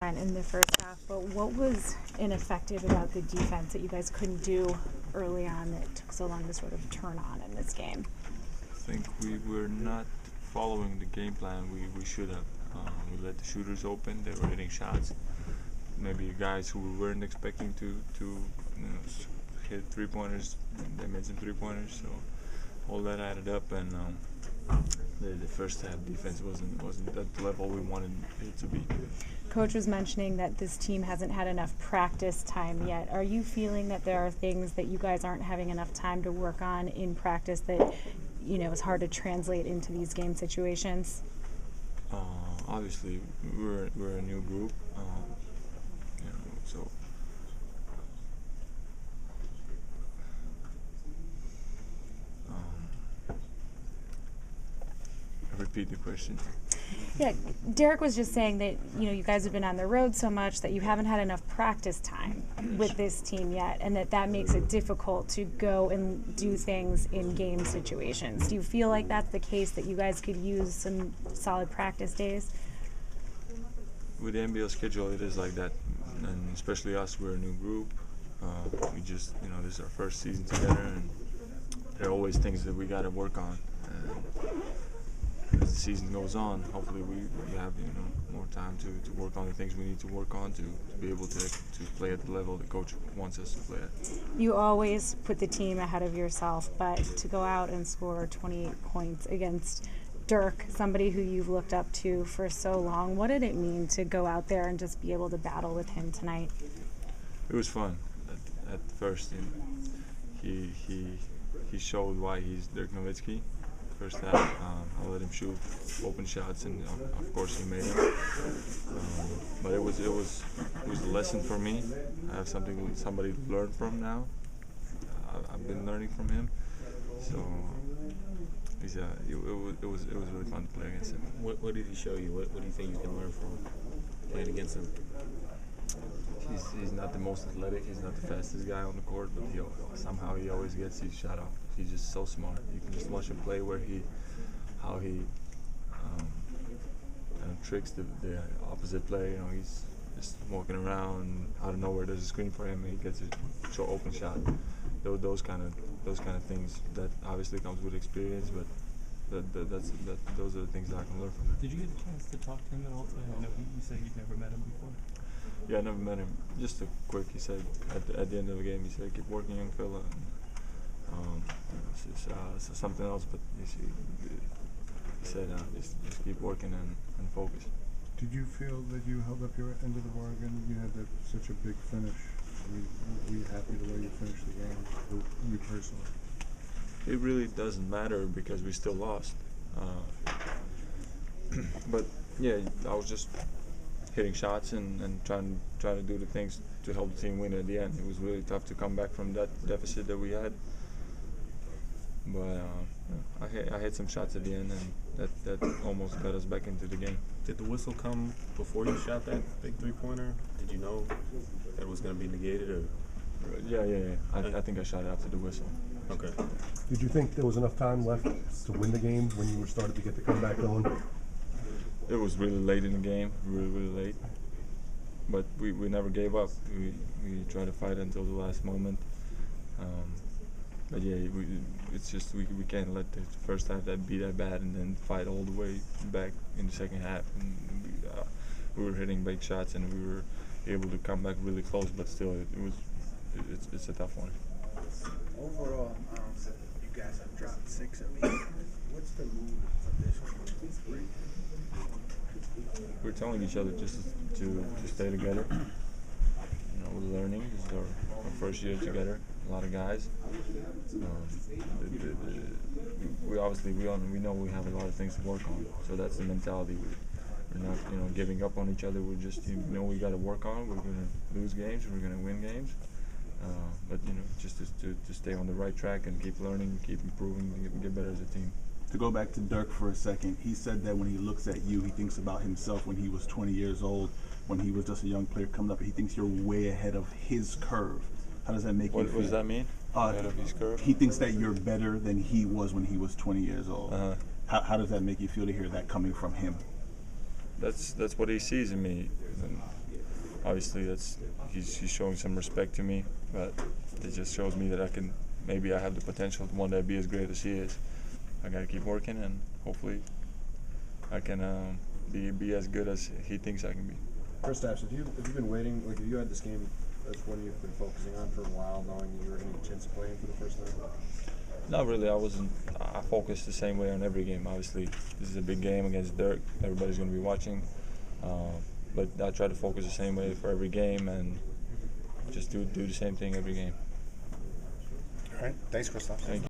in the first half, but what was ineffective about the defense that you guys couldn't do early on that took so long to sort of turn on in this game? I think we were not following the game plan we should have. We let the shooters open. They were hitting shots. Maybe guys who we weren't expecting to hit three-pointers, they made some three-pointers. So all that added up, and the first half defense wasn't at the level we wanted it to be. Coach was mentioning that this team hasn't had enough practice time yet. Are you feeling that there are things that you guys aren't having enough time to work on in practice that is hard to translate into these game situations? Obviously, we're a new group, so. Repeat the question. Yeah, Derek was just saying that you guys have been on the road so much that you haven't had enough practice time with this team yet, and that makes it difficult to go and do things in game situations. Do you feel like that's the case, that you guys could use some solid practice days? With the NBL schedule, it is like that, and especially us, we're a new group. We just, this is our first season together, and there are always things that we got to work on. As the season goes on, hopefully we have more time to work on the things we need to work on to be able to play at the level the coach wants us to play at. You always put the team ahead of yourself, but to go out and score 28 points against Dirk, somebody who you've looked up to for so long, what did it mean to go out there and just be able to battle with him tonight? It was fun at first. He showed why he's Dirk Nowitzki. First half, I let him shoot open shots, and of course he made them. But it was a lesson for me. I have somebody to learn from now. I've been learning from him, so it was really fun to play against him. What did he show you? What do you think you can learn from playing against him? He's not the most athletic. He's not the fastest guy on the court, but somehow he always gets his shot off. He's just so smart. You can just watch him play how he kind of tricks the opposite player. He's just walking around out of nowhere. There's a screen for him, and he gets a short open shot. Those kind of things that obviously comes with experience, but those are the things that I can learn from him. Did you get a chance to talk to him at all today? I know you said you'd never met him before. Yeah, I never met him. Just a quick. He said at the end of the game, he said, "Keep working, young fella." It's something else, but he said just keep working and focus. Did you feel that you held up your end of the bargain? You had such a big finish. Were you happy the way you finished the game, you personally? It really doesn't matter because we still lost. But yeah, I was just hitting shots and trying to do the things to help the team win at the end. It was really tough to come back from that deficit that we had. But I hit some shots at the end, and that almost got us back into the game. Did the whistle come before you shot that big three-pointer? Did you know that it was going to be negated? Or? Yeah. I think I shot it after the whistle. Okay. Did you think there was enough time left to win the game when you were starting to get the comeback going? It was really late in the game, really late. But we never gave up. We tried to fight until the last moment. But yeah, it's just we can't let the first half be that bad and then fight all the way back in the second half. And we were hitting big shots and we were able to come back really close, but still it's a tough one. Overall, you guys have dropped 6 of 8. What's the mood of this group? We're telling each other just to stay together. We're learning. This is our first year together. A lot of guys. We know we have a lot of things to work on. So that's the mentality. We're not giving up on each other. We're just we got to work on. We're going to lose games. We're going to win games. But just to stay on the right track and keep learning, keep improving, and get better as a team. To go back to Dirk for a second, he said that when he looks at you, he thinks about himself when he was 20 years old, when he was just a young player coming up. He thinks you're way ahead of his curve. How does that make you feel? What does that mean? Ahead of his curve? He thinks that you're better than he was when he was 20 years old. How does that make you feel to hear that coming from him? That's what he sees in me. And obviously he's showing some respect to me, but it just shows me that maybe I have the potential to one day be as great as he is. I gotta keep working, and hopefully I can be as good as he thinks I can be. Kristaps, have you been waiting, like, have you had this game as one you've been focusing on for a while, knowing you were going to get a chance to play for the first time? Not really. I focused the same way on every game. Obviously, this is a big game against Dirk. Everybody's going to be watching. But I try to focus the same way for every game and just do the same thing every game. All right. Thanks, Kristaps. Thank you.